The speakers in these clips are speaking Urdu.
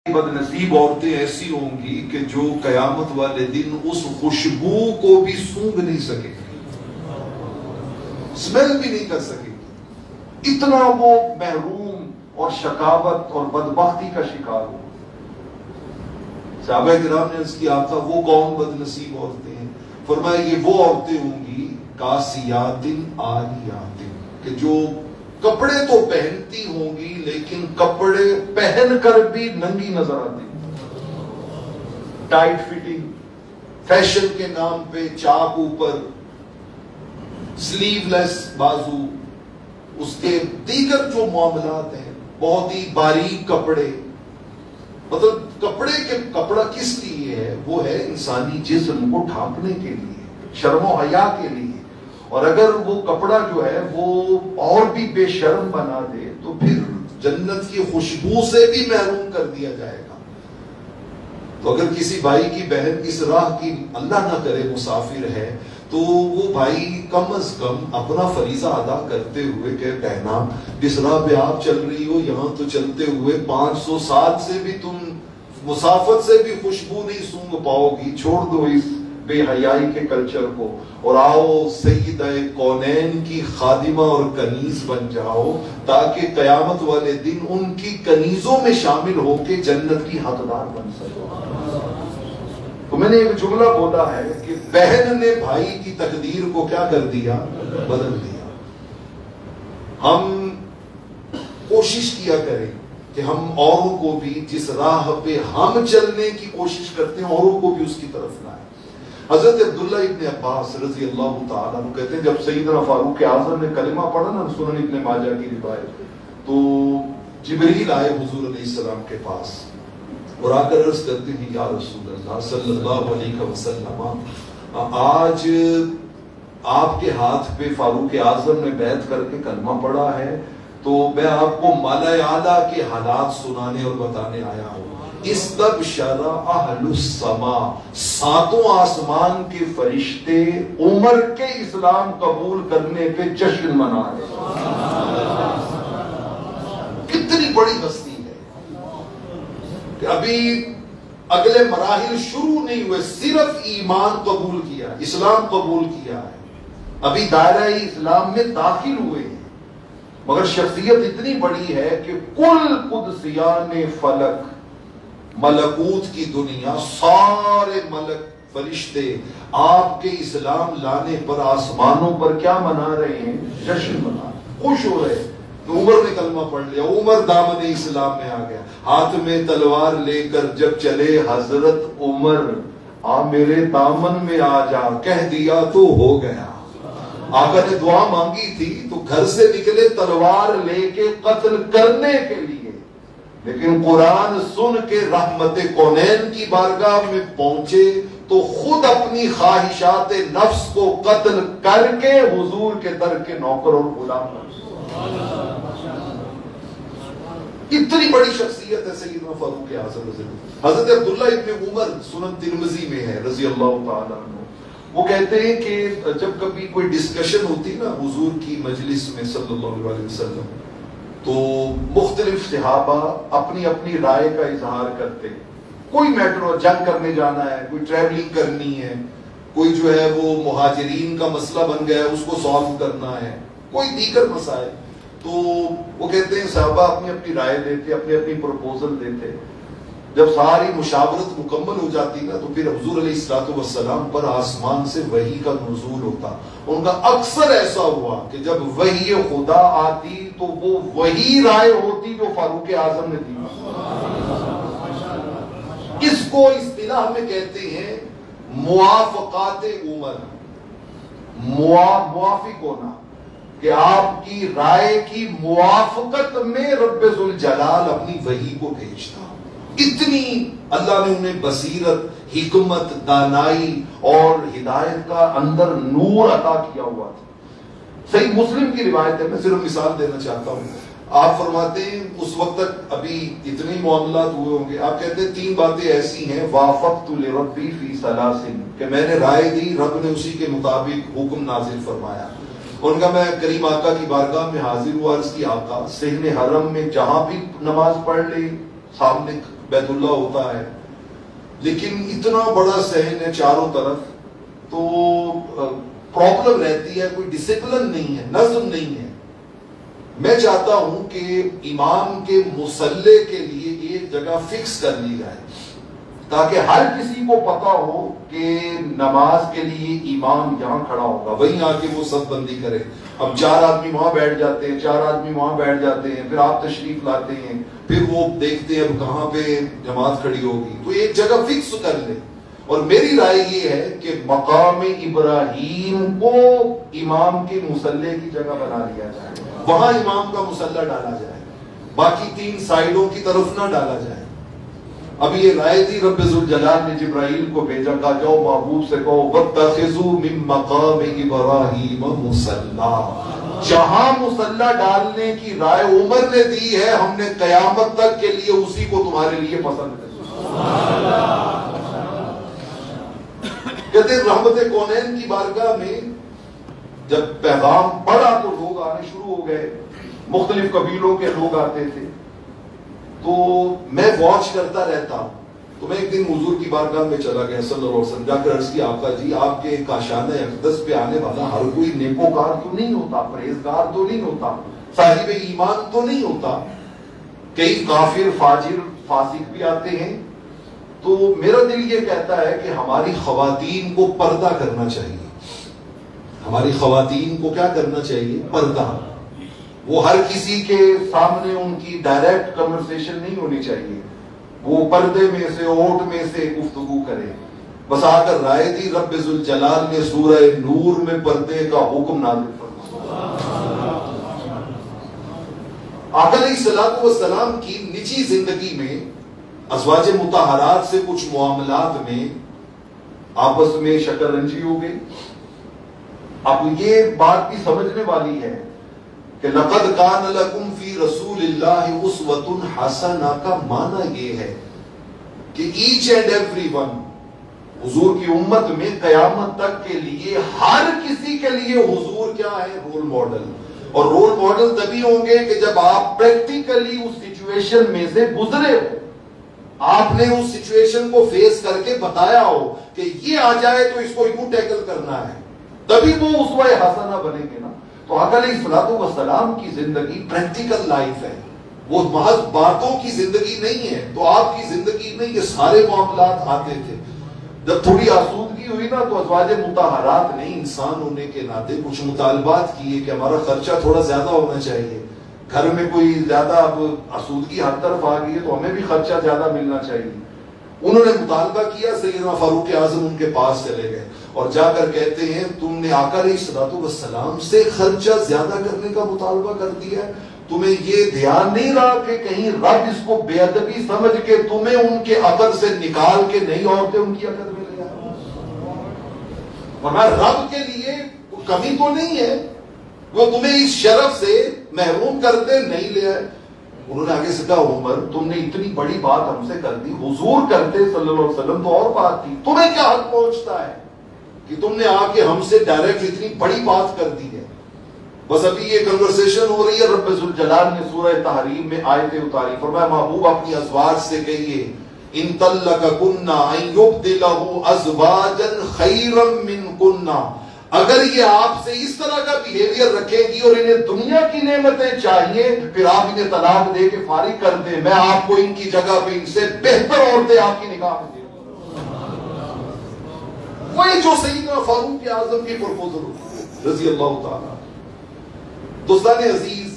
بدنصیب عورتیں ایسی ہوں گی کہ جو قیامت والے دن اس خوشبو کو بھی سونگھ نہیں سکے گی، اسمیل بھی نہیں کر سکے گی، اتنا وہ محروم اور شقاوت اور بدبختی کا شکار ہو۔ صحابہ کرام نے عرض کیا آقا وہ کون بدنصیب عورتیں ہیں؟ فرمایا یہ وہ عورتیں ہوں گی کاسیات عاریات، کہ جو کپڑے تو پہنتی ہوں گی لیکن کپڑے پہن کر بھی ننگی نظر آتی، ٹائٹ فٹنگ، فیشن کے نام پہ چاک اوپر، سلیو لیس بازو، اس کے دیگر جو معاملات ہیں، بہت ہی باریک کپڑے، مطلب کپڑا کس لیے ہے؟ وہ ہے انسانی جسم کو ڈھانپنے کے لیے، شرم و حیا کے لیے، اور اگر وہ کپڑا جو ہے وہ اور بھی بے شرم بنا دے تو پھر جنت کی خوشبو سے بھی محروم کر دیا جائے گا۔ تو اگر کسی بھائی کی بہن اس راہ کی اللہ نہ کرے مسافر ہے تو وہ بھائی کم از کم اپنا فریضہ ادا کرتے ہوئے کہ بہنا جس راہ پہ آپ چل رہی ہو یہاں تو چلتے ہوئے 500 سال سے بھی تم مسافت سے بھی خوشبو نہیں سونگھ پاؤ گی، چھوڑ دو اس بے حیائی کے کلچر کو اور آؤ سیدہ کونین کی خادمہ اور کنیز بن جاؤ، تاکہ قیامت والے دن ان کی کنیزوں میں شامل ہو کے جنت کی حقدار بن سکو۔ تو میں نے ایک جملہ بولا ہے کہ بہن نے بھائی کی تقدیر کو کیا کر دیا؟ بدل دیا۔ ہم کوشش کیا کریں کہ ہم اوروں کو بھی جس راہ پہ ہم چلنے کی کوشش کرتے ہیں اوروں کو بھی اس کی طرف لائیں۔ حضرت عبداللہ ابن عباس رضی اللہ تعالیٰ عنہ کہتے ہیں جب سیدنا فاروق اعظم نے کلمہ پڑھا نا، سنن ابن ماجہ کی روایت، تو جبریل آئے حضور علیہ السلام کے پاس اور آ کر عرض کرتے ہیں یا رسول اللہ صلی اللہ علیہ وسلم، آج آپ کے ہاتھ پہ فاروق اعظم نے بیعت کر کے کلمہ پڑھا ہے تو میں آپ کو مالا اعلیٰ کے حالات سنانے اور بتانے آیا ہوں۔ استبشر اہل السماء، ساتوں آسمان کے فرشتے عمر کے اسلام قبول کرنے پہ جشن منا رہے۔ کتنی بڑی ہستی ہے کہ ابھی اگلے مراحل شروع نہیں ہوئے، صرف ایمان قبول کیا، اسلام قبول کیا ہے، ابھی دائرہ اسلام میں داخل ہوئے ہیں، مگر شخصیت اتنی بڑی ہے کہ کل قدسیان فلک، ملکوت کی دنیا، سارے ملک فرشتے آپ کے اسلام لانے پر آسمانوں پر کیا منا رہے ہیں؟ جشن منا رہے، خوش ہو رہے۔ تو عمر نے کلمہ پڑھ لیا، عمر دامن اسلام میں آ گیا، ہاتھ میں تلوار لے کر جب چلے حضرت عمر، آ میرے دامن میں آ جا، کہہ دیا تو ہو گیا۔ آقا نے دعا مانگی تھی تو گھر سے نکلے تلوار لے کے قتل کرنے کے لیے، لیکن قرآن سن کے رحمت کونین کی بارگاہ میں پہنچے تو خود اپنی خواہشات نفس کو قتل کر کے حضور کے در کے نوکر اور غلام بن۔ اتنی بڑی شخصیت ہے سیدنا فاروق اعظم۔ حضرت عبداللہ ابن عمر سنن ترمذی میں ہے رضی اللہ تعالیٰ عنہ، وہ کہتے ہیں کہ جب کبھی کوئی ڈسکشن ہوتی نا حضور کی مجلس میں صلی اللہ علیہ وسلم، تو مختلف صحابہ اپنی اپنی رائے کا اظہار کرتے، کوئی میٹر ہو، جنگ کرنے جانا ہے، کوئی ٹریولنگ کرنی ہے، کوئی جو ہے وہ مہاجرین کا مسئلہ بن گیا ہے اس کو سالو کرنا ہے، کوئی دیگر مسائل، تو وہ کہتے ہیں صحابہ اپنی اپنی رائے دیتے، اپنی اپنی پروپوزل دیتے، جب ساری مشاورت مکمل ہو جاتی نا تو پھر حضور علیہ السلام پر آسمان سے وحی کا نزول ہوتا۔ ان کا اکثر ایسا ہوا کہ جب وحی خدا آتی تو وہ وہی رائے ہوتی جو فاروق اعظم نے دی۔ اس کو اصطلاح میں کہتے ہیں موافقات عمر، موافق ہونا، کہ آپ کی رائے کی موافقت میں رب ذوالجلال اپنی وحی کو بھیجتا۔ اتنی اللہ نے انہیں بصیرت، حکمت، دانائی اور ہدایت کا اندر نور عطا کیا ہوا تھا۔ صحیح مسلم کی روایت ہے، میں صرف مثال دینا چاہتا ہوں، آپ فرماتے ہیں اس وقت تک ابھی اتنے معاملات ہوئے ہوں گے، آپ کہتے ہیں 3 باتیں ایسی ہیں وافقت لربی فی ثلاث، کہ میں نے رائے دی، رب نے اسی کے مطابق حکم نازل فرمایا۔ ان کا میں کریم آقا کی بارگاہ میں حاضر ہوا، عرض کی آقا صحن حرم میں جہاں بھی نماز پڑھ لی سامنے بیت اللہ ہوتا ہے، لیکن اتنا بڑا صحن ہے چاروں طرف، تو پرابلم رہتی ہے، کوئی ڈسپلن نہیں ہے، نظم نہیں ہے۔ میں چاہتا ہوں کہ امام کے مصلی کے لیے ایک جگہ فکس کر لی جائے تاکہ ہر کسی کو پتا ہو کہ نماز کے لیے امام یہاں کھڑا ہوگا، وہیں آ کے وہ صف بندی کرے۔ اب 4 آدمی وہاں بیٹھ جاتے ہیں، 4 آدمی وہاں بیٹھ جاتے ہیں، پھر آپ تشریف لاتے ہیں، پھر وہ دیکھتے ہیں اب کہاں پہ جماعت کھڑی ہوگی، تو ایک جگہ فکس کر لے۔ اور میری رائے یہ ہے کہ مقام ابراہیم کو امام کے مصلی کی جگہ بنا لیا جائے، وہاں امام کا مصلی ڈالا جائے، باقی 3 سائڈوں کی طرف نہ ڈالا جائے۔ اب یہ رائے دی رب ذوالجلال نے جبرائیل کو بھیجا، کہا جاؤ محبوب سے کہو وَاتَّخِذُوا مِن مَّقَامِ إِبْرَاهِيمَ مُصَلًّى، جہاں مصلی ڈالنے کی رائے عمر نے دی ہے، ہم نے قیامت تک کے لیے اسی کو تمہارے لیے پسند ہے۔ کہتے ہیں رحمت کونین کی بارگاہ میں جب پیغام پڑا تو لوگ آنے شروع ہو گئے، مختلف قبیلوں کے لوگ آتے تھے، تو میں واچ کرتا رہتا ہوں۔ تو میں ایک دن حضور کی بارگاہ میں چلا گیا صلی اللہ علیہ وسلم، جا کر عرض کیا آقا جی آپ کے کاشانہ اقدس پہ آنے والا ہر کوئی نیکوکار تو نہیں ہوتا، پرہیزگار تو نہیں ہوتا، صاحب ایمان تو نہیں ہوتا، کئی کافر فاجر فاسق بھی آتے ہیں۔ تو میرا دل یہ کہتا ہے کہ ہماری خواتین کو پردہ کرنا چاہیے، ہماری خواتین کو کیا کرنا چاہیے؟ پردہ۔ وہ ہر کسی کے سامنے ان کی ڈائریکٹ کنورسیشن نہیں ہونی چاہیے، وہ پردے میں سے اوٹ میں سے گفتگو کرے۔ بس آ کر رائے دی رب ذوالجلال نے سورہ نور میں پردے کا حکم نازل فرمایا۔ آقا علیہ الصلوۃ والسلام کی نجی زندگی میں ازواج مطہرات سے کچھ معاملات میں آپس میں شکر رنجی ہو گئی۔ اب یہ بات بھی سمجھنے والی ہے کہ لقد کان لکم فی رسول اللہ اسوۃ حسنہ کا معنی یہ ہے کہ ایچ اینڈ ایوری ون، حضور کی امت میں قیامت تک کے لیے ہر کسی کے لیے حضور کیا ہے؟ Role model. اور رول ماڈل تبھی ہوں گے کہ جب آپ پریکٹیکلی اس سچویشن میں سے گزرے ہو، آپ نے اس سچویشن کو فیس کر کے بتایا ہو کہ یہ آ جائے تو اس کو یوں ٹیکل کرنا ہے، تبھی وہ اسوہ حسنہ بنے گے نا۔ تو آقا علیہ الصلوۃ والسلام کی زندگی پریکٹیکل لائف ہے، وہ محض باتوں کی زندگی نہیں ہے۔ تو آپ کی زندگی میں یہ سارے معاملات آتے تھے۔ جب تھوڑی آسودگی ہوئی نا تو ازواج مطہرات نے انسان ہونے کے ناطے کچھ مطالبات کیے کہ ہمارا خرچہ تھوڑا زیادہ ہونا چاہیے، گھر میں کوئی زیادہ اب آسودگی ہر طرف آ گئی ہے تو ہمیں بھی خرچہ زیادہ ملنا چاہیے۔ انہوں نے مطالبہ کیا، سیدنا فاروق اعظم ان کے پاس چلے گئے اور جا کر کہتے ہیں تم نے آقا علیہ الصلوۃ والسلام سے خرچہ زیادہ کرنے کا مطالبہ کر دیا ہے، تمہیں یہ دھیان نہیں رہا کہ کہیں رب اس کو بے ادبی سمجھ کے تمہیں ان کے عقد سے نکال کے نئی عورتیں ان کی عقد میں لے آئے؟ ورنہ رب کے لیے کمی تو نہیں ہے، وہ تمہیں اس شرف سے محروم کرتے نہیں لے آئے۔ انہوں نے آگے سے کہا عمر تم نے اتنی بڑی بات ہم سے کر دی، حضور کرتے صلی اللہ علیہ وسلم تو اور بات تھی، تمہیں کیا حق پہنچتا ہے کہ تم نے آ کے ہم سے ڈائریکٹ اتنی بڑی بات کر دی ہے؟ بس ابھی یہ کنورسیشن ہو رہی ہے، رب ذوالجلال نے سورہ تحریم میں آیتیں اتاری، فرمایا محبوب اپنی ازواج سے کہیے ان طلقکن ان یبدلہ ازواجا خیرا منکن، اگر یہ آپ سے اس طرح کا بیہیویئر رکھیں گی اور انہیں دنیا کی نعمتیں چاہیے پھر آپ انہیں طلاق دے کے فارغ کر دیں، میں آپ کو ان کی جگہ پہ ان سے بہتر عورتیں آپ کی نکاح میں دے دوں۔ وہی جو سیدنا فاروق اعظم کی پروپوزل رضی اللہ تعالیٰ۔ دوستان عزیز،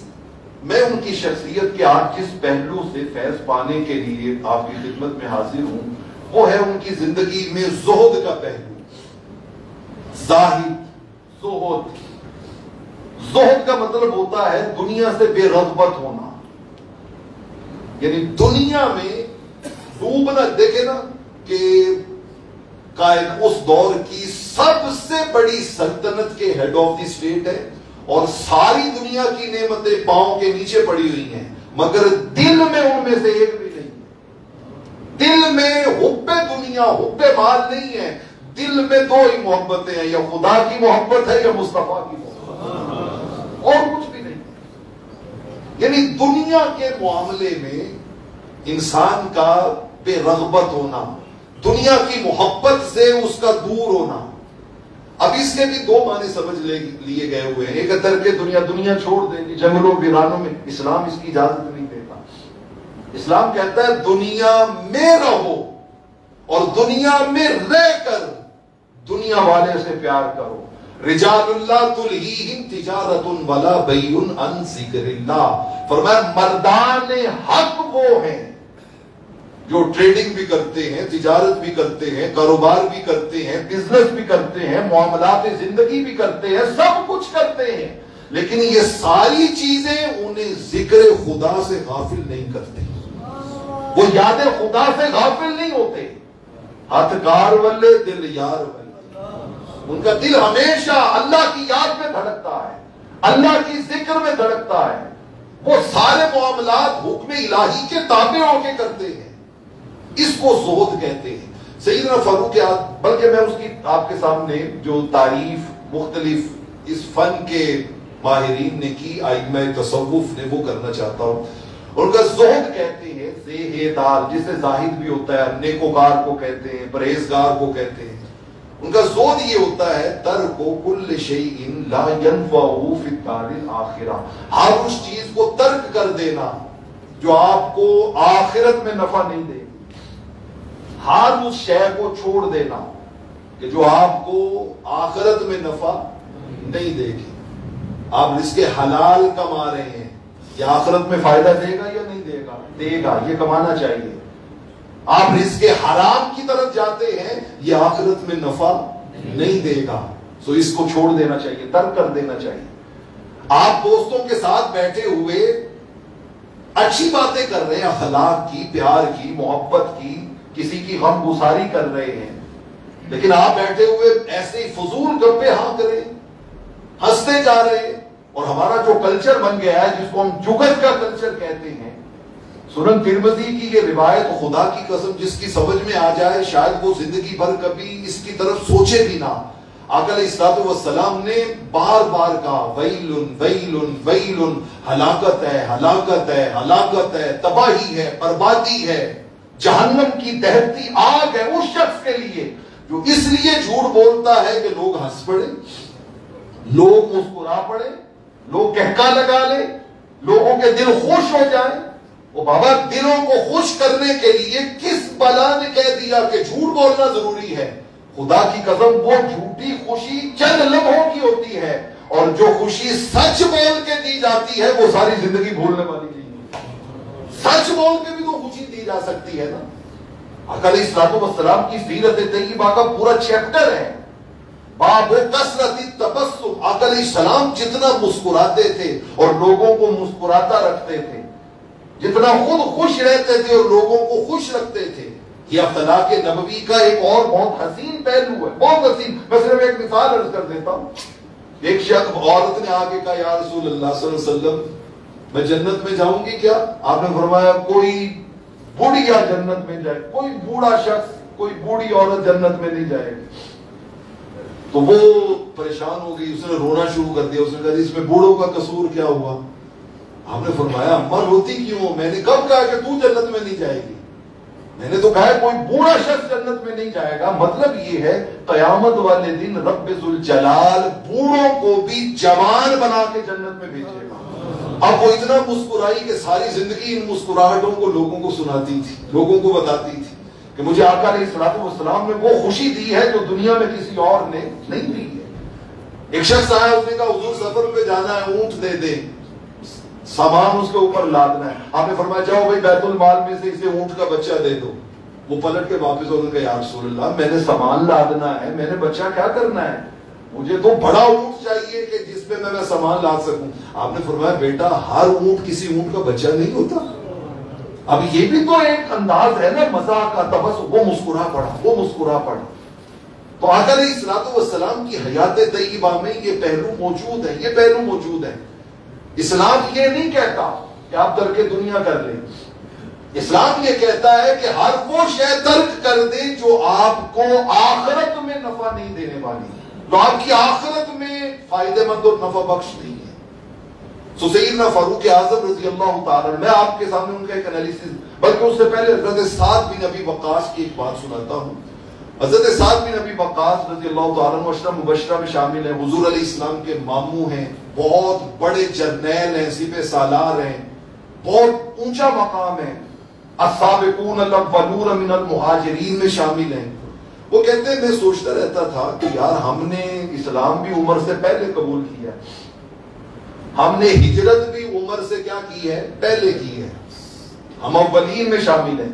میں ان کی شخصیت کے آج جس پہلو سے فیض پانے کے لیے آپ کی خدمت میں حاضر ہوں وہ ہے ان کی زندگی میں زہد کا پہلو۔ زاہد، زہد، زہد کا مطلب ہوتا ہے دنیا سے بے رغبت ہونا، یعنی دنیا میں ڈوبنا۔ دیکھیں نا کہ اس دور کی سب سے بڑی سلطنت کے ہیڈ آف دی اسٹیٹ ہے اور ساری دنیا کی نعمتیں پاؤں کے نیچے پڑی ہوئی ہیں، مگر دل میں ان میں سے ایک بھی نہیں ہے۔ دل میں حب دنیا، حب مال نہیں ہے، دل میں دو ہی محبتیں ہیں، یا خدا کی محبت ہے یا مصطفیٰ کی محبت، اور کچھ بھی نہیں۔ یعنی دنیا کے معاملے میں انسان کا پہ رغبت ہونا، دنیا کی محبت سے اس کا دور ہونا۔ اب اس کے بھی دو معنی سمجھ لیے گئے ہوئے ہیں۔ ایک ترک دنیا، دنیا چھوڑ دیں جنگلوں ویرانوں میں، اسلام اس کی اجازت نہیں دیتا۔ اسلام کہتا ہے دنیا میں رہو اور دنیا میں رہ کر دنیا والے سے پیار کرو۔ رجال اللہ تلہیہم تجارت ولا بیع عن ذکر اللہ، فرمایا مردان حق وہ ہیں جو ٹریڈنگ بھی کرتے ہیں، تجارت بھی کرتے ہیں، کاروبار بھی کرتے ہیں، بزنس بھی کرتے ہیں، معاملات زندگی بھی کرتے ہیں، سب کچھ کرتے ہیں، لیکن یہ ساری چیزیں انہیں ذکر خدا سے غافل نہیں کرتے، وہ یاد خدا سے غافل نہیں ہوتے۔ ہاتھ کار والے دل یار والے، ان کا دل ہمیشہ اللہ کی یاد میں دھڑکتا ہے، اللہ کی ذکر میں دھڑکتا ہے، وہ سارے معاملات حکم الہی کے تابع ہو کے کرتے ہیں، اس کو زہد کہتے ہیں۔ سیدنا فاروق اعظم، بلکہ میں اس کی آپ کے سامنے جو تعریف مختلف اس فن کے ماہرین نے کی، ائمہ تصوف نے، وہ کرنا چاہتا ہوں۔ ان کا زہد کہتے ہیں زیہدار، جسے زاہد بھی ہوتا ہے، نیکوکار کو کہتے ہیں، پرہیزگار کو کہتے ہیں۔ ان کا زہد یہ ہوتا ہے ترک کل شیء لا ينفع فی الدار الاخرہ، ہر اس چیز کو ترک کر دینا جو آپ کو آخرت میں نفع نہیں دے، ہر اس شے کو چھوڑ دینا کہ جو آپ کو آخرت میں نفع نہیں دے گی۔ آپ رزق حلال کما رہے ہیں، یہ آخرت میں فائدہ دے گا یا نہیں دے گا؟ دے گا، یہ کمانا چاہیے۔ آپ رزق حرام کی طرف جاتے ہیں، یہ آخرت میں نفع نہیں دے گا، سو اس کو چھوڑ دینا چاہیے، ترک کر دینا چاہیے۔ آپ دوستوں کے ساتھ بیٹھے ہوئے اچھی باتیں کر رہے ہیں، اخلاق کی، پیار کی، محبت کی، کسی کی غم گساری کر رہے ہیں، لیکن آپ بیٹھے ہوئے ایسے ہی فضول گپے ہانک رہے ہیں، ہنستے جا رہے ہیں۔ اور ہمارا جو کلچر بن گیا ہے، جس کو ہم جگت کا کلچر کہتے ہیں، سنن ترمذی کی یہ روایت، خدا کی قسم جس کی سمجھ میں آ جائے شاید وہ زندگی بھر کبھی اس کی طرف سوچے بھی نہ۔ آقا علیہ الصلوۃ والسلام نے بار بار کہا ویل ویل ویل، ہلاکت ہے، ہلاکت ہے، ہلاکت ہے، تباہی ہے، بربادی ہے، جہنم کی دہتی آگ ہے اس شخص کے لیے جو اس لیے جھوٹ بولتا ہے کہ لوگ ہنس پڑے، لوگ مسکرا پڑے، لوگ کہکا لگا لے، لوگوں کے دل خوش ہو جائیں۔ وہ بابا دلوں کو خوش کرنے کے لیے کس بلا نے کہہ دیا کہ جھوٹ بولنا ضروری ہے؟ خدا کی قسم وہ جھوٹی خوشی چند لمحوں کی ہوتی ہے، اور جو خوشی سچ بول کے دی جاتی ہے وہ ساری زندگی بھولنے والی نہیں ہے۔ سچ بول کے بھی تو خوشی دی جا سکتی ہے نا۔ آقا علیہ الصلوۃ والسلام کی سیرت طیبہ کا پورا چیپٹر ہے باب کثرت التبسم۔ آقا علیہ السلام جتنا مسکراتے تھے اور لوگوں کو مسکراتا رکھتے تھے، جتنا خود خوش رہتے تھے اور لوگوں کو خوش رکھتے تھے، یہ اخلاق نبوی کا ایک اور بہت حسین پہلو ہے، بہت حسین۔ میں صرف ایک مثال عرض کر دیتا ہوں۔ ایک شخص، عورت نے آگے کہا یا رسول اللہ صلی اللہ علیہ وسلم میں جنت میں جاؤں گی کیا؟ آپ نے فرمایا کوئی بوڑھیا جنت میں جائے، کوئی بوڑھا شخص، کوئی بوڑھی عورت جنت میں نہیں جائے گی۔ تو وہ پریشان ہو گئی، اس نے رونا شروع کر دیا، اس نے کہا اس میں بوڑھوں کا قصور کیا ہوا؟ آپ نے فرمایا اما روتی کیوں؟ میں نے کب کہا کہ تو جنت میں نہیں جائے گی؟ میں نے تو کہا ہے کوئی بوڑھا شخص جنت میں نہیں جائے گا۔ مطلب یہ ہے قیامت والے دن رب ذوالجلال بوڑھوں کو بھی جوان بنا کے جنت میں بھیجے گا۔ اب وہ اتنا مسکرائی کہ ساری زندگی ان مسکراہٹوں کو لوگوں کو سناتی تھی، لوگوں کو بتاتی تھی کہ مجھے آقا علیہ الصلوۃ والسلام نے وہ خوشی دی ہے جو دنیا میں کسی اور نے نہیں دی ہے۔ ایک شخص آیا، اس نے کہا حضور سفر پہ جانا ہے، اونٹ دے دیں، سامان اس کے اوپر لادنا ہے۔ آپ نے فرمایا جاؤ بھائی بیت المال میں سے اسے اونٹ کا بچہ دے دو۔ وہ پلٹ کے واپس ہو گئے، یا رسول اللہ میں نے سامان لادنا ہے، میں نے بچہ کیا کرنا ہے؟ مجھے تو بڑا اونٹ چاہیے کہ جس پہ میں سامان لاد سکوں۔ آپ نے فرمایا بیٹا ہر اونٹ کسی اونٹ کا بچہ نہیں ہوتا۔ اب یہ بھی تو ایک انداز ہے نا مزاح کا، تبسم، وہ مسکرا پڑا، وہ مسکرا پڑا۔ تو آقا علیہ الصلوۃ والسلام کی حیات طیبہ میں یہ پہلو موجود ہے، یہ پہلو موجود ہے۔ اسلام یہ نہیں کہتا کہ آپ ترک دنیا کر لیں، اسلام یہ کہتا ہے کہ ہر وہ شے ترک کر دیں جو آپ کو آخرت میں نفع نہیں دینے والی، جو آپ کی آخرت میں فائدہ مند اور نفع بخش نہیں ہے۔ سیدنا فاروق اعظم رضی اللہ تعالی، میں آپ کے سامنے ان کا ایک انالیسس بلکہ اس سے پہلے حضرت سعد بن ابی وقاص کی ایک بات سناتا ہوں. حضرت سعد بن ابی وقاص رضی اللہ تعالیٰ عنہ عشرہ مبشرہ میں شامل ہیں. حضور علیہ السلام کے ماموں ہیں, بہت بڑے جرنیل ہیں, سپہ سالار ہیں, بہت اونچا مقام ہے, السابقون الاولون من المہاجرین میں شامل ہیں. وہ کہتے ہیں میں سوچتا رہتا تھا کہ یار ہم نے اسلام بھی عمر سے پہلے قبول کیا ہے, ہم نے ہجرت بھی عمر سے کیا کی ہے, پہلے کی ہے, ہم اولین میں شامل ہیں,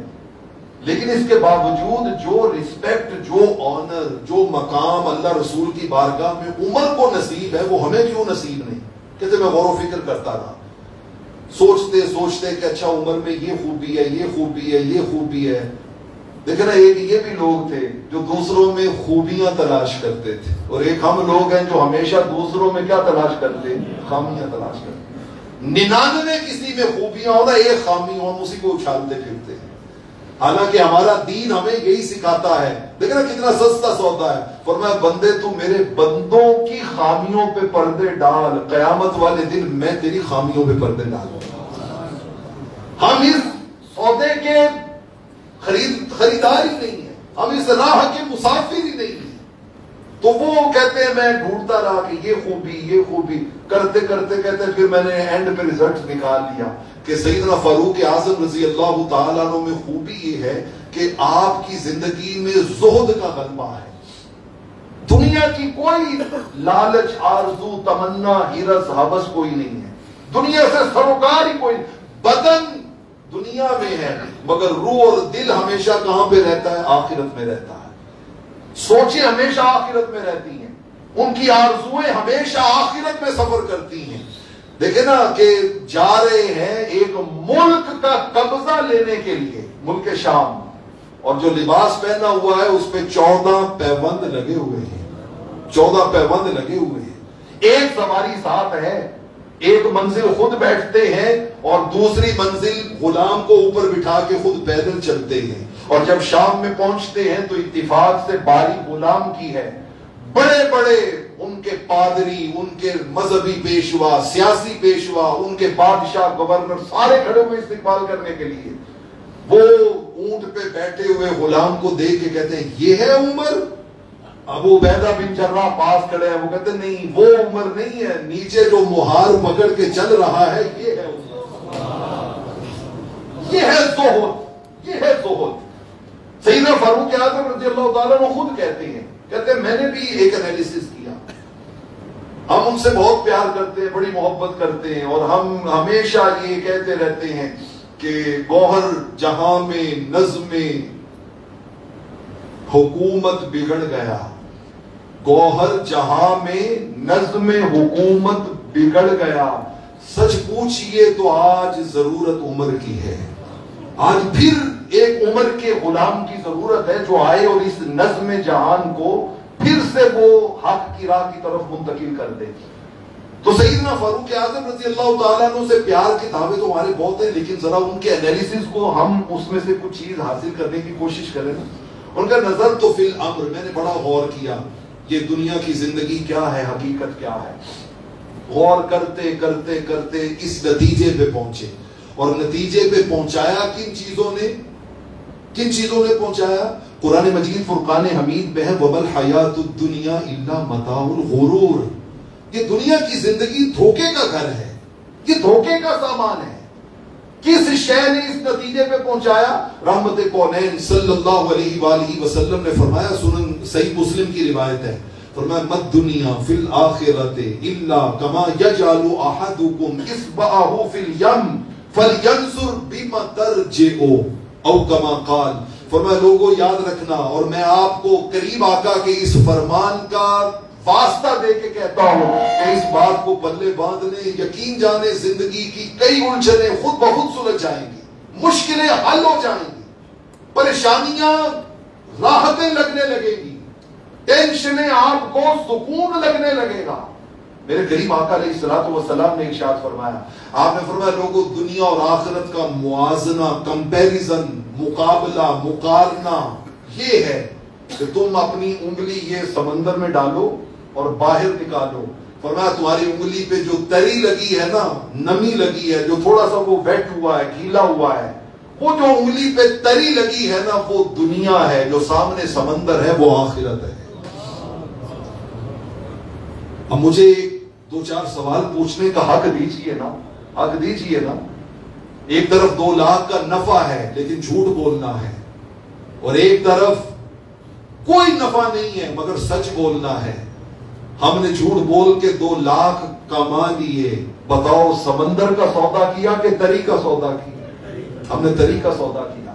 لیکن اس کے باوجود جو رسپیکٹ, جو آنر, جو مقام اللہ رسول کی بارگاہ میں عمر کو نصیب ہے وہ ہمیں کیوں نصیب نہیں. کہتے میں غور و فکر کرتا رہا, سوچتے سوچتے کہ اچھا عمر میں یہ خوبی ہے, یہ خوبی ہے, یہ خوبی ہے. دیکھیں نا, ایک یہ بھی لوگ تھے جو دوسروں میں خوبیاں تلاش کرتے تھے, اور ایک ہم لوگ ہیں جو ہمیشہ دوسروں میں کیا تلاش کرتے, خامیاں تلاش کرتے. 99 کسی میں خوبیاں ہونا, ایک خامی ہو, ہم اسی کو اچھالتے پھرتے ہیں. حالانکہ ہمارا دین ہمیں یہی سکھاتا ہے. دیکھیں نا کتنا سستا سودا ہے. فرمایا بندے تو میرے بندوں کی خامیوں پہ پردے ڈال, قیامت والے دن میں تیری خامیوں پہ پردے ڈالوں. ہم اس سودے کے خریدار ہی نہیں ہے, ہم اس راہ کے مسافر ہی نہیں ہیں. تو وہ کہتے ہیں میں ڈھونڈتا رہا کہ یہ خوبی, یہ خوبی, کرتے کرتے کہتے ہیں پھر میں نے اینڈ پہ ریزلٹ نکال لیا کہ سیدنا فاروق اعظم رضی اللہ تعالیٰ عنہ میں خوبی یہ ہے کہ آپ کی زندگی میں زہد کا غلبہ ہے. دنیا کی کوئی لالچ, آرزو, تمنا, ہرس, حوث کوئی نہیں ہے. دنیا سے سروکار ہی کوئی. بدن دنیا میں ہے مگر روح اور دل ہمیشہ کہاں پہ رہتا ہے, آخرت میں رہتا ہے. سوچیں ہمیشہ آخرت میں رہتی ہیں, ان کی آرزویں ہمیشہ آخرت میں سفر کرتی ہیں. دیکھیں نا کہ جا رہے ہیں ایک ملک کا قبضہ لینے کے لیے, ملک شام, اور جو لباس پہنا ہوا ہے اس پہ 14 پیوند لگے ہوئے ہیں, 14 پیوند لگے ہوئے ہیں. ایک سواری ساتھ ہے, ایک منزل خود بیٹھتے ہیں اور دوسری منزل غلام کو اوپر بٹھا کے خود پیدل چلتے ہیں. اور جب شام میں پہنچتے ہیں تو اتفاق سے باری غلام کی ہے. بڑے بڑے ان کے پادری, ان کے مذہبی پیشوا, سیاسی پیشوا, ان کے بادشاہ, گورنر سارے کھڑے ہوئے استقبال کرنے کے لیے. وہ اونٹ پہ بیٹھے ہوئے غلام کو دیکھ کے کہتے ہیں یہ ہے عمر. ابو عبیدہ بن جراح پاس کھڑے ہیں, وہ کہتے ہیں نہیں وہ عمر نہیں ہے, نیچے جو مہار پکڑ کے چل رہا ہے یہ ہے عمر, یہ ہے زہد, یہ ہے زہد. سیدنا فاروق اعظم رضی اللہ تعالیٰ عنہ خود کہتے ہیں میں نے بھی ایک انالیسس کیا, ہم ان سے بہت پیار کرتے ہیں, بڑی محبت کرتے ہیں, اور ہم ہمیشہ یہ کہتے رہتے ہیں کہ گوہر جہاں میں نظم حکومت بگڑ گیا, گوہر جہاں میں نظم حکومت بگڑ گیا. سچ پوچھئے تو آج ضرورت عمر کی ہے, آج پھر ایک عمر کے غلام کی ضرورت ہے جو آئے اور اس نظم جہان کو پھر سے وہ حق کی راہ کی طرف منتقل کر دے. تو سیدنا فاروق اعظم رضی اللہ تعالیٰ عنہ سے پیار کے دعوے تو ہمارے بہت ہیں, لیکن ذرا ان کے انالیسس کو ہم اس میں سے کچھ چیز حاصل کرنے کی کوشش کریں نا. ان کا نظر تو فی الامر, میں نے بڑا غور کیا یہ دنیا کی زندگی کیا ہے, حقیقت کیا ہے. غور کرتے کرتے کرتے اس نتیجے پہ پہنچے, اور نتیجے پہ پہنچایا کن چیزوں نے, کن چیزوں نے پہنچایا. قرآن مجید فرقان حمید میں ہے وَمَا الْحَيَاةُ الدُّنْيَا إِلَّا مَتَاعُ الْغُرُورِ. یہ دنیا کی زندگی دھوکے کا گھر ہے, یہ دھوکے کا سامان ہے. کس شے نے اس نتیجے پہ پہنچایا؟ رحمت کونین صلی اللہ علیہ وآلہ وسلم نے فرمایا, سنن صحیح مسلم کی روایت ہے, فرمایا مَا الدُّنْيَا فِي الْآخِرَةِ إِلَّا كَمَا يَجْعَلُ أَحَدُكُمْ إِصْبَعَهُ فِي الْيَمِّ فَلْيَنْظُرْ بِمَ تَرْجِعُ او کما قال. فرمایا لوگوں یاد رکھنا, اور میں آپ کو قریب آقا کے اس فرمان کا واسطہ دے کے کہتا ہوں کہ اس بات کو پلے باندھ لیں, یقین جانے زندگی کی کئی الجھنیں خود بخود سلجھ جائیں گی, مشکلیں حل ہو جائیں گی, پریشانیاں راحتیں لگنے لگے گی, ٹینشنیں آپ کو سکون لگنے لگے گا. میرے قریب آقا علیہ الصلوۃ والسلام نے ارشاد فرمایا, آپ نے فرمایا لوگوں دنیا اور آخرت کا موازنہ, کمپیریزن, مقابلہ, مقارنہ یہ ہے کہ تم اپنی انگلی یہ سمندر میں ڈالو اور باہر نکالو. فرمایا تمہاری انگلی پہ جو تری لگی ہے نا, نمی لگی ہے, جو تھوڑا سا وہ ویٹ ہوا ہے, گیلا ہوا ہے, وہ جو انگلی پہ تری لگی ہے نا وہ دنیا ہے، جو سامنے سمندر ہے وہ آخرت ہے۔ اب مجھے دو چار سوال پوچھنے کا حق دیجئے نا، حق دیجئے نا۔ ایک طرف 2 لاکھ کا نفع ہے لیکن جھوٹ بولنا ہے، اور ایک طرف کوئی نفع نہیں ہے مگر سچ بولنا ہے۔ ہم نے جھوٹ بول کے 2 لاکھ کما لیے، بتاؤ سمندر کا سودا کیا کہ تری کا سودا کیا؟ ہم نے تری کا سودا کیا،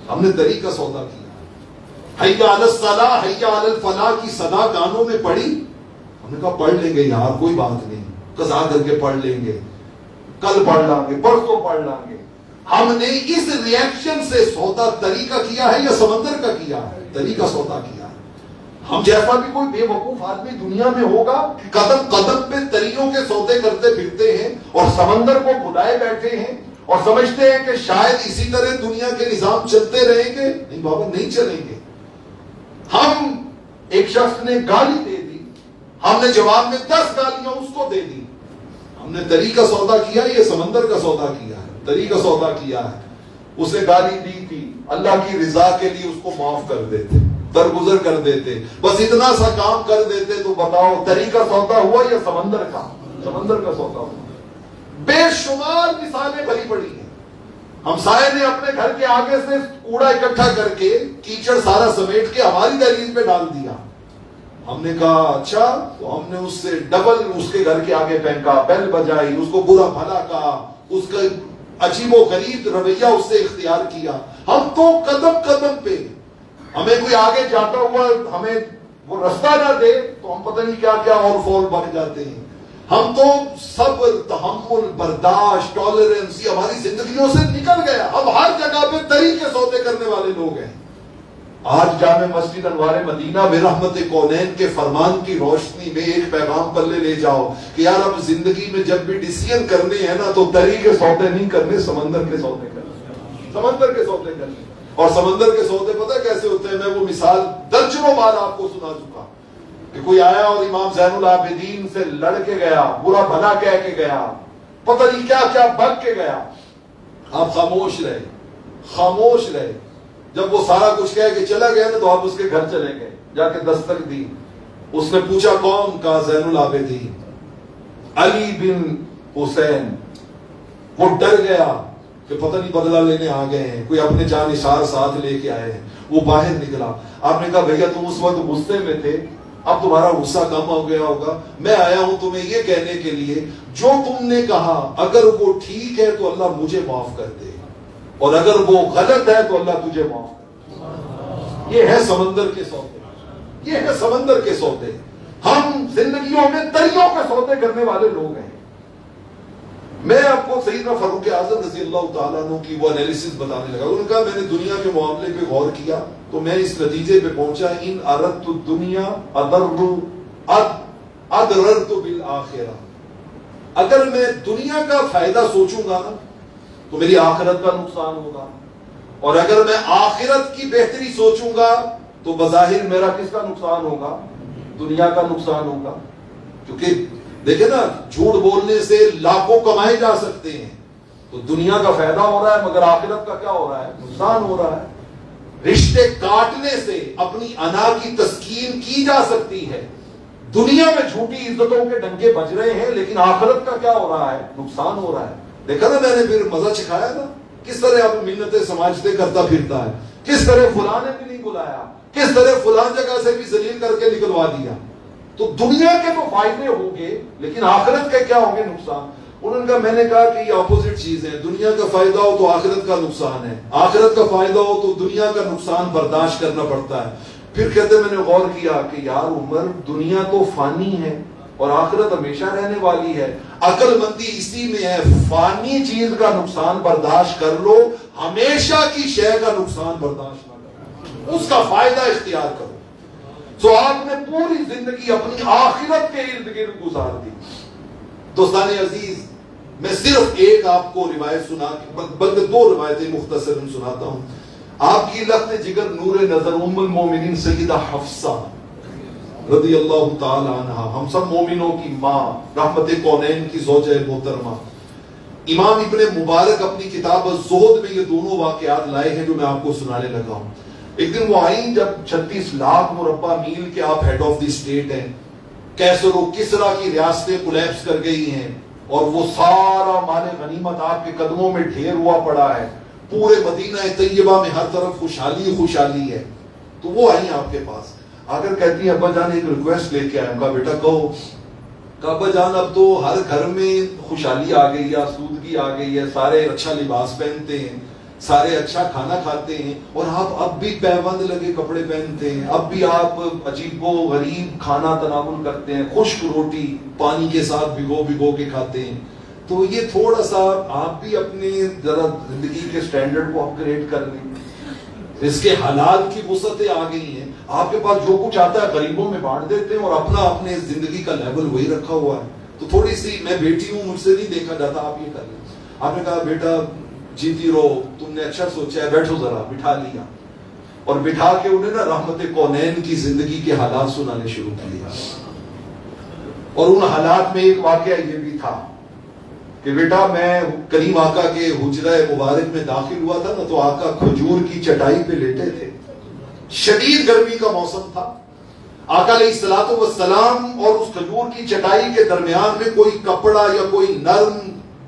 ہم نے تری کا سودا کیا۔ حیا علی الصلاح حیا علی الفلاح کی صدا کانوں میں پڑی، ہم نے کہا پڑھ لیں گے یار، کوئی بات نہیں، قضا کر کے پڑھ لیں گے، کل پڑھ لیں گے، پرسوں پڑھ لیں گے۔ ہم نے اس ریئیکشن سے سودا تری کا کیا ہے یا سمندر کا کیا ہے؟ تری کا سودا کیا ہے۔ ہم جیسا بھی کوئی بے وقوف آدمی دنیا میں ہوگا، قدم قدم پہ تریوں کے سودے کرتے پھرتے ہیں اور سمندر کو بلائے بیٹھے ہیں اور سمجھتے ہیں کہ شاید اسی طرح دنیا کے نظام چلتے رہیں گے۔ نہیں بابا، نہیں چلیں گے۔ ہم ایک شخص نے گالی دے دی، ہم نے جواب میں 10 گالیاں اس کو دے دی۔ ہم نے تری کا سودا کیا یا سمندر کا سودا کیا ہے؟ تری کا سودا کیا ہے۔ اسے گالی دی تھی، اللہ کی رضا کے لیے اس کو معاف کر دیتے، درگزر کر دیتے، بس اتنا سا کام کر دیتے تو بتاؤ تری کا سودا ہوا یا سمندر کا؟ سمندر کا سودا ہوا۔ بے شمار مثالیں بھری پڑی ہیں۔ ہمسائے نے اپنے گھر کے آگے سے کوڑا اکٹھا کر کے کیچڑ سارا سمیٹ کے ہماری دہلیز پہ ڈال دیا۔ ہم نے کہا اچھا، تو ہم نے اس سے ڈبل اس کے گھر کے آگے پھینکا، بیل بجائی، اس کو برا بھلا کہا، اس کا عجیب و غریب رویہ اس سے اختیار کیا۔ ہم تو قدم قدم پہ، ہمیں کوئی آگے جاتا ہوا ہمیں وہ رستہ نہ دے تو ہم پتہ نہیں کیا کیا اور فول بک جاتے ہیں۔ ہم تو صبر، تحمل، برداشت، ٹالرنس یہ ہماری زندگیوں سے نکل گیا۔ ہم ہر جگہ پہ تری کے سودے کرنے والے لوگ ہیں۔ آج جامع مسجد انوار مدینہ میں رحمت کونین کے فرمان کی روشنی میں ایک پیغام پلے لے جاؤ کہ یار اب زندگی میں جب بھی ڈیسیژن کرنے ہیں نا تو تری کے سودے نہیں کرنے، سمندر کے سودے کرنے، سمندر کے سودے کرنے۔ اور سمندر کے سودے پتہ کیسے ہوتے ہیں؟ میں وہ مثال درجنوں بار آپ کو سنا چکا کہ کوئی آیا اور امام زین العابدین سے لڑ کے گیا، برا بھلا کہہ کے گیا، پتہ نہیں کیا کیا بک کے گیا۔ آپ خاموش رہے، خاموش رہے۔ جب وہ سارا کچھ کہہ کے چلا گیا نا تو آپ اس کے گھر چلے گئے، جا کے دستک دی۔ اس نے پوچھا کون؟ کہا زین العابدین علی بن حسین۔ وہ ڈر گیا کہ پتہ نہیں بدلہ لینے آ گئے ہیں، کوئی اپنے جانثار ساتھ لے کے آئے ہیں۔ وہ باہر نکلا۔ آپ نے کہا بھیا تم اس وقت غصے میں تھے، اب تمہارا غصہ کم ہو گیا ہوگا، میں آیا ہوں تمہیں یہ کہنے کے لیے جو تم نے کہا اگر وہ ٹھیک ہے تو اللہ مجھے معاف کر دے، اور اگر وہ غلط ہے تو اللہ تجھے معاف کر دے۔ یہ ہے سمندر کے سودے، یہ ہے سمندر کے سودے۔ ہم زندگیوں میں تریوں کے سودے کرنے والے لوگ ہیں۔ میں آپ کو سیدنا فاروق اعظم رضی اللہ تعالیٰ عنہ کی وہ انالیسس بتانے لگا۔ انہوں نے کہا میں نے دنیا کے معاملے پہ غور کیا تو میں اس نتیجے پہ پہنچا ان اردت الدنیا ادررت بالآخرہ۔ اگر میں دنیا کا فائدہ سوچوں گا نا تو میری آخرت کا نقصان ہوگا، اور اگر میں آخرت کی بہتری سوچوں گا تو بظاہر میرا کس کا نقصان ہوگا؟ دنیا کا نقصان ہوگا۔ کیونکہ دیکھیں نا، جھوٹ بولنے سے لاکھوں کمائے جا سکتے ہیں، تو دنیا کا فائدہ ہو رہا ہے مگر آخرت کا کیا ہو رہا ہے؟ نقصان ہو رہا ہے۔ رشتے کاٹنے سے اپنی انا کی تسکین کی جا سکتی ہے، دنیا میں جھوٹی عزتوں کے ڈنگے بج رہے ہیں لیکن آخرت کا کیا ہو رہا ہے؟ نقصان ہو رہا ہے۔ دیکھا نا میں نے پھر مزہ چکھایا نا کس طرح اب منتیں سماجتے کرتا پھرتا ہے، کس طرح فلاں نے بھی نہیں بلایا، کس طرح فلاں جگہ سے بھی ذلیل کر کے نکلوا دیا۔ تو دنیا کے تو فائدے ہوں گے لیکن آخرت کے کیا ہوں گے؟ نقصان۔ انہوں نے کہا میں نے کہا کہ یہ اپوزٹ چیز ہے، دنیا کا فائدہ ہو تو آخرت کا نقصان ہے، آخرت کا فائدہ ہو تو دنیا کا نقصان برداشت کرنا پڑتا ہے۔ پھر کہتے میں نے غور کیا کہ یار عمر دنیا تو فانی ہے اور آخرت ہمیشہ رہنے والی ہے۔ عقل مندی اسی میں ہے، فانی چیز کا نقصان برداشت کر لو، ہمیشہ کی شے کا نقصان برداشت نہ کرو، اس کا فائدہ اختیار کرو۔ تو آپ نے پوری زندگی اپنی آخرت کے ارد گرد گزار دی۔ دوستان عزیز، میں صرف ایک آپ کو روایت سنا بلکہ 2 روایتیں مختصر سناتا ہوں۔ آپ کی لخت جگر نور نظر ام المومنین سیدہ حفصہ رضی اللہ تعالی عنہ، ہم سب مومنوں کی ماں، رحمت کونین کی زوجہ محترمہ، امام ابن مبارک اپنی کتاب الزہد میں یہ دونوں واقعات لائے ہیں جو میں آپ کو سنانے لگا ہوں. ایک دن وہ آئیں جب 36 لاکھ مربع میل کے آپ ہیڈ آف دی اسٹیٹ ہیں, کیسر و کسرا کی ریاستیں کولیپس کر گئی ہیں, اور وہ سارا مال غنیمت آپ کے قدموں میں ڈھیر ہوا پڑا ہے, پورے مدینہ طیبہ میں ہر طرف خوشحالی خوشحالی ہے. تو وہ آئی آپ کے پاس, آ کر کہتی ہیں ابا جان ایک ریکویسٹ لے کے آئے. کہا بیٹا کہو. کہا ابا جان اب تو ہر گھر میں خوشحالی آ گئی ہے, آسودگی آ گئی ہے, سارے اچھا لباس پہنتے ہیں, سارے اچھا کھانا کھاتے ہیں, اور آپ اب بھی پیوند لگے کپڑے پہنتے ہیں, اب بھی آپ عجیب و غریب کھانا تناول کرتے ہیں, خشک روٹی پانی کے ساتھ بھگو بھگو کے کھاتے ہیں. تو یہ تھوڑا سا آپ بھی اپنے ذرا زندگی کے سٹینڈرڈ کو اپ گریڈ کر لیں. اس کے حالات کی وسعتیں آ گئی ہیں, آپ کے پاس جو کچھ آتا ہے غریبوں میں بانٹ دیتے ہیں, اور اپنا اپنے زندگی کا لیول وہی رکھا ہوا ہے. تو تھوڑی سی میں بیٹی ہوں, مجھ سے نہیں دیکھا جاتا, آپ یہ کر لیں. آپ نے کہا بیٹا جیتی رہو, تم نے اچھا سوچا ہے, بیٹھو ذرا. بٹھا لیا, اور بٹھا کے انہیں نا رحمت کونین کی زندگی کے حالات سنانے شروع کیے. اور ان حالات میں ایک واقعہ یہ بھی تھا کہ بیٹا میں کریم آقا کے حجرہ مبارک میں داخل ہوا تھا نا, تو آقا کھجور کی چٹائی پہ لیٹے تھے. شدید گرمی کا موسم تھا. آقا علیہ الصلوۃ والسلام اور اس کھجور کی چٹائی کے درمیان میں کوئی کپڑا یا کوئی نرم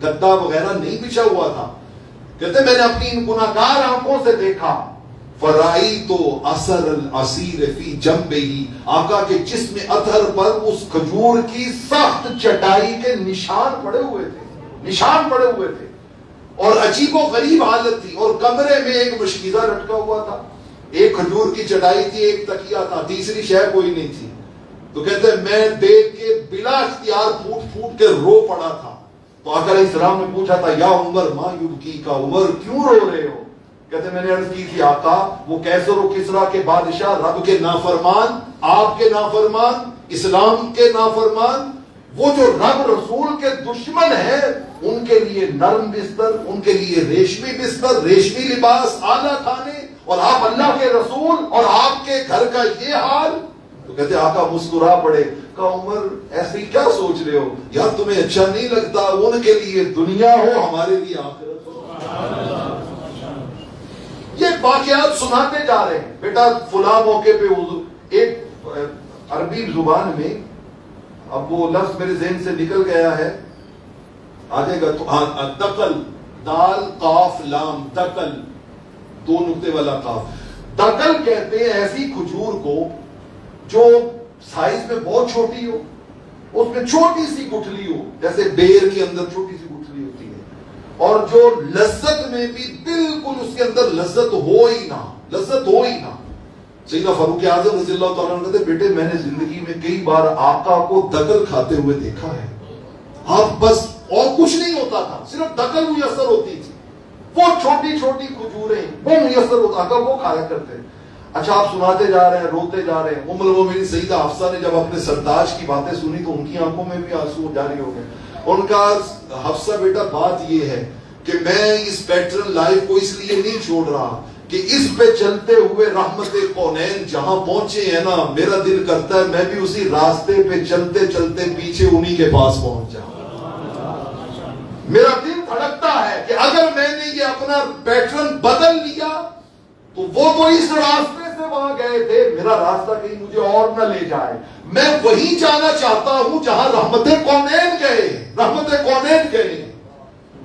گدا وغیرہ نہیں بچھا ہوا تھا. کہتے میں نے اپنی ان گناہگار آنکھوں سے دیکھا, فرائیت اثر العصیر فی جنبہ, آقا کے جسم اطہر پر اس کھجور کی سخت چٹائی کے نشان پڑے ہوئے تھے, نشان پڑے ہوئے تھے, اور عجیب و غریب حالت تھی. اور کمرے میں ایک مشکیزہ لٹکا ہوا تھا, ایک کھجور کی چٹائی تھی, ایک تکیہ تھا, تیسری شے کوئی نہیں تھی. تو کہتے ہیں میں دیکھ کے بلا اختیار پھوٹ پھوٹ کے رو پڑا تھا. تو آقا علیہ السلام نے پوچھا تھا یا عمر ما یبکی کا, عمر کیوں رو رہے ہو؟ کہتے میں نے عرض کی تھی آقا وہ کیسر و کسرا کے بادشاہ رب کے نافرمان, آپ کے نافرمان, اسلام کے نافرمان, وہ جو رب رسول کے دشمن ہیں, ان کے لیے نرم بستر, ان کے لیے ریشمی بستر, ریشمی لباس, اعلیٰ کھانے, اور آپ اللہ کے رسول اور آپ کے گھر کا یہ حال. تو کہتے آقا مسکرا پڑے. کہا عمر ایسے ہی کیا سوچ رہے ہو یار, تمہیں اچھا نہیں لگتا ان کے لیے دنیا ہو, ہمارے لیے آخرت ہو. یہ واقعات سناتے جا رہے ہیں. بیٹا فلاں موقع پہ ایک عربی زبان میں, اب وہ لفظ میرے ذہن سے نکل گیا ہے, آ جائے گا. تو دقل, دال قاف لام, دقل, 2 نقطے والا قاف. دقل کہتے ہیں ایسی کھجور کو جو سائز میں بہت چھوٹی ہو, اس میں چھوٹی سی گٹھلی ہو, جیسے بیر کے اندر چھوٹی سی گٹھلی ہوتی ہے, اور جو لذت میں بھی بالکل اس کے اندر لذت ہو ہی نہ, لذت ہو ہی نہ. سیدنا فاروق اعظم رضی اللہ تعالیٰ عنہ کہتے بیٹے میں نے زندگی میں کئی بار آقا کو دقل کھاتے ہوئے دیکھا ہے. آپ بس اور کچھ نہیں ہوتا تھا, صرف دقل میسر ہوتی تھی, وہ چھوٹی چھوٹی کھجوریں وہ میسر ہوتا تھا, وہ کھایا کرتے. اچھا آپ سناتے جا رہے ہیں, روتے جا رہے ہیں. ام المومنین سیدہ حفصہ نے جب اپنے سرتاج کی باتیں سنی تو ان کی آنکھوں میں بھی آنسو جاری ہو گئے. ان کا حفصہ بیٹا بات یہ ہے کہ میں اس پیٹرن لائف کو اس لیے نہیں چھوڑ رہا کہ اس پہ چلتے ہوئے رحمت کونین جہاں پہنچے ہیں نا, میرا دل کرتا ہے میں بھی اسی راستے پہ چلتے چلتے پیچھے انہی کے پاس پہنچ جاؤں. میرا دل دھڑکتا ہے کہ اگر میں نے یہ اپنا پیٹرن بدل لیا تو وہ تو اس راستے سے وہاں گئے تھے, میرا راستہ کہیں مجھے اور نہ لے جائے. میں وہیں جانا چاہتا ہوں جہاں رحمت کونین گئے, رحمت کونین گئے.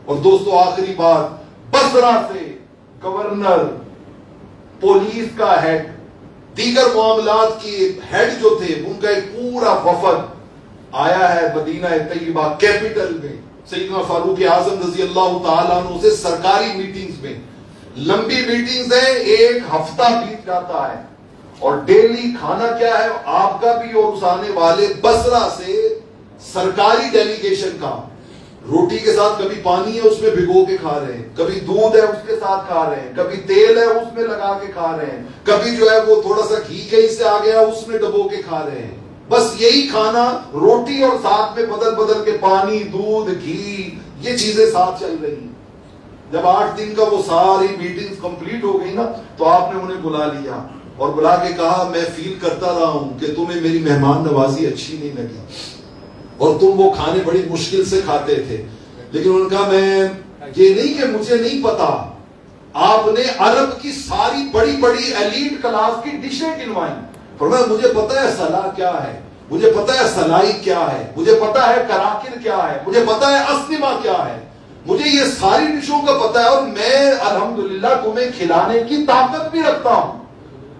اور دوستو آخری بات, بصرہ سے گورنر, پولیس کا ہیڈ, دیگر معاملات کے ہیڈ جو تھے, ان کا ایک پورا وفد آیا ہے مدینہ طیبہ کیپٹل میں سیدنا فاروق اعظم رضی اللہ تعالیٰ عنہ سے سرکاری میٹنگز میں. لمبی میٹنگز ہیں, 1 ہفتہ بیت جاتا ہے, اور ڈیلی کھانا کیا ہے آپ کا بھی اور اس آنے والے بصرہ سے سرکاری ڈیلیگیشن کا, روٹی کے ساتھ کبھی پانی ہے اس میں بھگو کے کھا رہے ہیں, کبھی دودھ ہے اس کے ساتھ کھا رہے ہیں, کبھی تیل ہے اس میں لگا کے کھا رہے ہیں, کبھی جو ہے وہ تھوڑا سا گھی کہیں سے آ گیا اس میں ڈبو کے کھا رہے ہیں. بس یہی کھانا, روٹی اور ساتھ میں بدل بدل کے پانی, دودھ, گھی, یہ چیزیں ساتھ چل رہی ہیں. جب 8 دن کا وہ ساری میٹنگز کمپلیٹ ہو گئی نا, تو آپ نے انہیں بلا لیا اور بلا کے کہا میں فیل کرتا رہا ہوں کہ تمہیں میری مہمان نوازی اچھی نہیں لگی, اور تم وہ کھانے بڑی مشکل سے کھاتے تھے. لیکن ان کا میں یہ نہیں کہ مجھے نہیں پتا، آپ نے عرب کی ساری بڑی بڑی ایلیٹ کلاس کی ڈشیں گنوائیں، فرمایا مجھے پتا ہے سلا کیا ہے، مجھے پتا ہے سلائی کیا ہے، مجھے پتا ہے کراکن کیا ہے، مجھے پتا ہے اسنما کیا ہے، مجھے یہ ساری ڈشوں کا پتا ہے، اور میں الحمدللہ تمہیں کھلانے کی طاقت بھی رکھتا ہوں،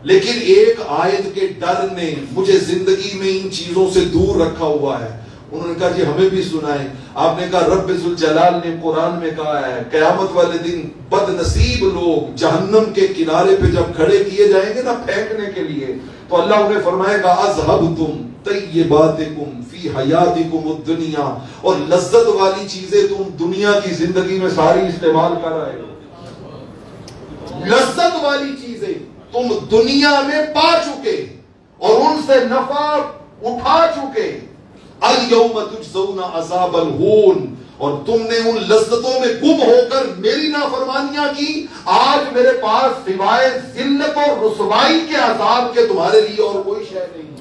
لیکن ایک آیت کے ڈر نے مجھے زندگی میں ان چیزوں سے دور رکھا ہوا ہے۔ انہوں نے کہا جی ہمیں بھی سنائیں۔ آپ نے کہا رب ذوالجلال نے قرآن میں کہا ہے قیامت والے دن بد نصیب لوگ جہنم کے کنارے پہ جب کھڑے کیے جائیں گے نا پھینکنے کے لیے، تو اللہ انہیں فرمائے گا اذهبتم طیباتکم فی حیاتکم الدنیا، اور لذت والی چیزیں تم دنیا کی زندگی میں ساری استعمال کر رہے ہو، لذت والی چیزیں تم دنیا میں پا چکے اور ان سے نفع اٹھا چکے، اليوم تجزون عذاب الہون، اور تم نے ان لذتوں میں گم ہو کر میری نافرمانیاں کی، آج میرے پاس سوائے ذلت اور رسوائی کے عذاب کے تمہارے لیے اور کوئی شے نہیں۔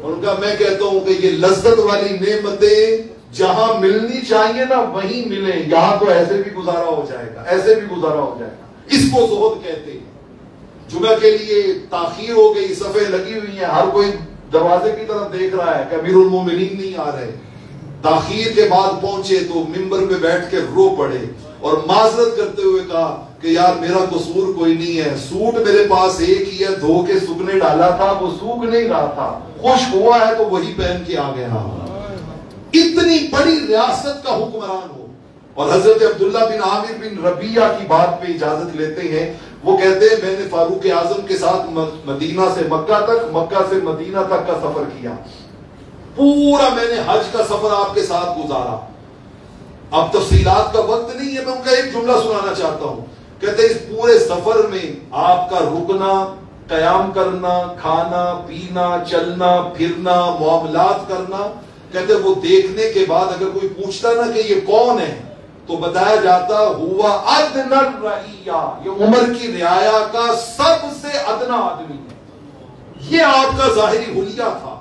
ان کا میں کہتا ہوں کہ یہ لذت والی نعمتیں جہاں ملنی چاہیے نا وہیں ملیں، یہاں تو ایسے بھی گزارا ہو جائے گا، ایسے بھی گزارا ہو جائے گا۔ اس کو زہد کہتے ہیں۔ جمعہ کے لیے تاخیر ہو گئی، صفیں لگی ہوئی ہیں، ہر کوئی دروازے کی طرف دیکھ رہا ہے کہ امیر المومنین نہیں آ رہے، تاخیر کے بعد پہنچے تو منبر پہ بیٹھ کے رو پڑے اور معذرت کرتے ہوئے کہا کہ یار میرا قصور کوئی نہیں ہے، سوٹ میرے پاس ایک ہی ہے، دھو کے سکنے ڈالا تھا، وہ سوکھ نہیں رہا تھا، خشک ہوا ہے تو وہی پہن کے آ گیا۔ اتنی بڑی ریاست کا حکمران ہو، اور حضرت عبداللہ بن عامر بن ربیعہ کی بات پہ اجازت لیتے ہیں، وہ کہتے ہیں میں نے فاروق اعظم کے ساتھ مدینہ سے مکہ تک، مکہ سے مدینہ تک کا سفر کیا، پورا میں نے حج کا سفر آپ کے ساتھ گزارا۔ اب تفصیلات کا وقت نہیں ہے، میں ان کا ایک جملہ سنانا چاہتا ہوں۔ کہتے ہیں اس پورے سفر میں آپ کا رکنا، قیام کرنا، کھانا پینا، چلنا پھرنا، معاملات کرنا، کہتے ہیں وہ دیکھنے کے بعد اگر کوئی پوچھتا نا کہ یہ کون ہے تو بتایا جاتا ہوا ادنی الرعیہ، یہ عمر کی رعایا کا سب سے ادنا آدمی ہے۔ یہ آپ کا ظاہری حلیہ تھا،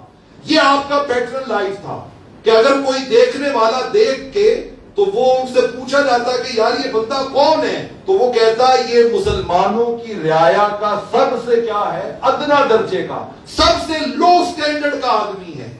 یہ آپ کا پیٹرن لائف تھا کہ اگر کوئی دیکھنے والا دیکھ کے تو وہ ان سے پوچھا جاتا کہ یار یہ بندہ کون ہے، تو وہ کہتا یہ مسلمانوں کی رعایا کا سب سے کیا ہے، ادنا درجے کا، سب سے لو سٹینڈرڈ کا آدمی ہے۔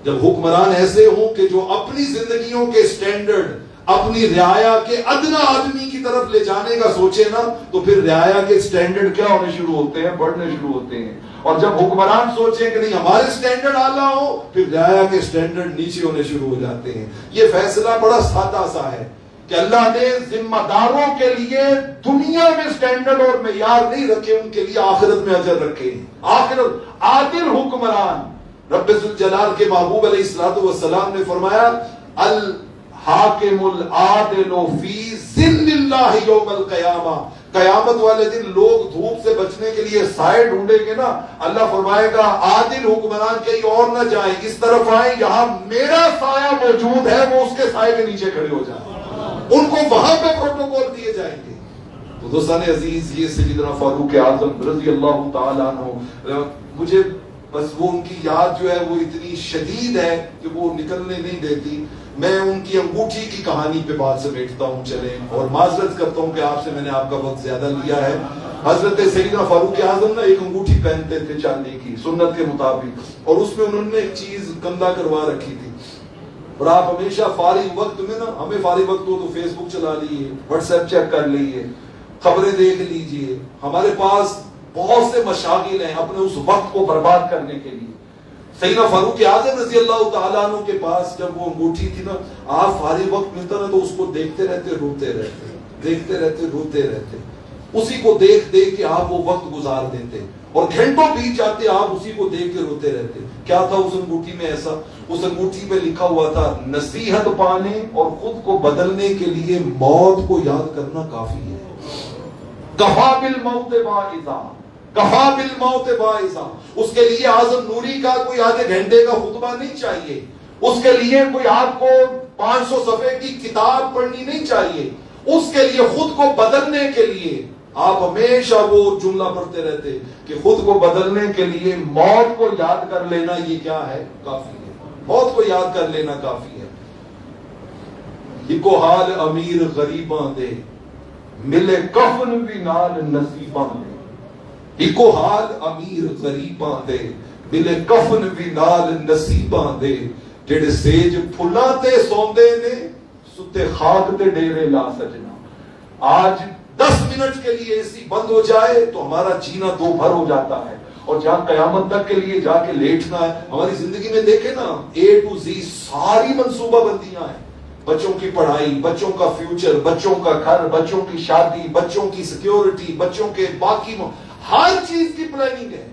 جب حکمران ایسے ہوں کہ جو اپنی زندگیوں کے سٹینڈرڈ اپنی رعایا کے ادنا آدمی کی طرف لے جانے کا سوچے نا، تو پھر رعایا کے سٹینڈرڈ کیا ہونے شروع ہوتے ہیں، بڑھنے شروع ہوتے ہیں۔ اور جب حکمران سوچیں کہ نہیں ہمارے سٹینڈرڈ اعلیٰ ہو، پھر رعایا کے سٹینڈرڈ نیچے ہونے شروع ہو جاتے ہیں۔ یہ فیصلہ بڑا سادہ سا ہے کہ اللہ نے ذمہ داروں کے لیے دنیا میں سٹینڈرڈ اور معیار نہیں رکھے، ان کے لیے آخرت میں اجر رکھے۔ آخرت عادل حکمران، رب ذوالجلال کے محبوب علیہ الصلوۃ والسلام نے فرمایا الحاکم العادل فی ظل اللہ یوم القیامہ، قیامت والے دن لوگ دھوپ سے بچنے کے لیے سائے ڈھونڈیں گے نا، اللہ فرمائے گا عادل حکمران کہیں اور نہ جائیں، اس طرف آئیں جہاں میرا سایہ موجود ہے، وہ اس کے سائے کے نیچے کھڑے ہو جائیں، ان کو وہاں پہ پروٹوکول دیے جائیں گے۔ تو دوستان عزیز، یہ سیدنا فاروق اعظم رضی اللہ تعالی عنہ، مجھے بس وہ ان کی یاد جو ہے وہ اتنی شدید ہے کہ وہ نکلنے نہیں دیتی۔ میں ان کی انگوٹھی کی کہانی پہ بات سمیٹتا ہوں، چلیں، اور معذرت کرتا ہوں کہ آپ سے میں نے آپ کا وقت زیادہ لیا ہے۔ حضرت سیدنا فاروق اعظم نا ایک انگوٹھی پہنتے تھے چاندی کی سنت کے مطابق، اور اس میں انہوں نے ایک چیز کندہ کروا رکھی تھی، اور آپ ہمیشہ فارغ وقت میں نا، ہمیں فارغ وقت ہو تو فیس بک چلا لیجیے، واٹس ایپ چیک کر لیجیے، خبریں دیکھ لیجیے، ہمارے پاس بہت سے مشاغل ہیں اپنے اس وقت کو برباد کرنے کے لیے۔ سیدنا فاروق اعظم رضی اللہ تعالیٰ عنہ کے پاس جب وہ انگوٹھی تھی نا، آپ فارغ وقت ملتا نا تو اس کو دیکھتے رہتے، روتے رہتے، دیکھتے رہتے، روتے رہتے، اسی کو دیکھ دیکھ کے آپ وہ وقت گزار دیتے، اور گھنٹوں بیت جاتے آپ اسی کو دیکھ کے روتے رہتے۔ کیا تھا اس انگوٹھی میں ایسا؟ اس انگوٹھی پہ لکھا ہوا تھا نصیحت پانے اور خود کو بدلنے کے لیے موت کو یاد کرنا کافی ہے۔ کفا بالموت واعظا، کفا بالموت واعظا۔ اس کے لیے اعظم نوری کا کوئی آدھے گھنٹے کا خطبہ نہیں چاہیے، اس کے لیے کوئی آپ کو 500 صفحے کی کتاب پڑھنی نہیں چاہیے، اس کے لیے خود کو بدلنے کے لیے آپ ہمیشہ وہ جملہ پڑھتے رہتے کہ خود کو بدلنے کے لیے موت کو یاد کر لینا یہ کیا ہے، کافی ہے، موت کو یاد کر لینا کافی ہے۔ ایکو حال امیر غریباں دے ملے کفن بھی نال نصیباں دے ایکو حال امیر غریباں دے ملے کفن بھی نال نصیباں دے جڑے سیج پھلاں تے سوندے نے ستے خاک تے ڈیرے لا سجنا آج 10 منٹ کے لیے ایسی بند ہو جائے تو ہمارا جینا دو بھر ہو جاتا ہے اور جہاں قیامت تک کے لیے جا کے لیٹنا ہے ہماری زندگی میں دیکھیں نا A to Z ساری منصوبہ بندیاں ہیں بچوں کی پڑھائی بچوں کا فیوچر بچوں کا گھر بچوں کی شادی بچوں کی سیکیورٹی بچوں کے باقی ہر چیز کی پلاننگ ہے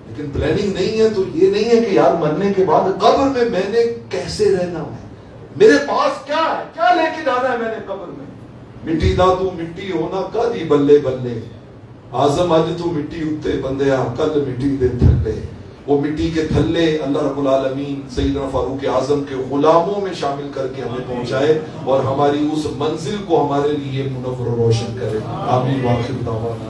لیکن پلاننگ نہیں ہے تو یہ نہیں ہے کہ یار مرنے کے بعد قبر میں نے کیسے رہنا ہے میرے پاس کیا ہے کیا لے کے جانا ہے میں نے قبر میں مٹی دا تو مٹی ہونا کدی بلے بلے آزم اج تو مٹی اتے بندیا کل مٹی دے تھلے وہ مٹی کے تھلے اللہ رب العالمین سیدنا فاروق اعظم کے غلاموں میں شامل کر کے ہمیں پہنچائے اور ہماری اس منزل کو ہمارے لیے منور و روشن کرے آمین واخر دعوانا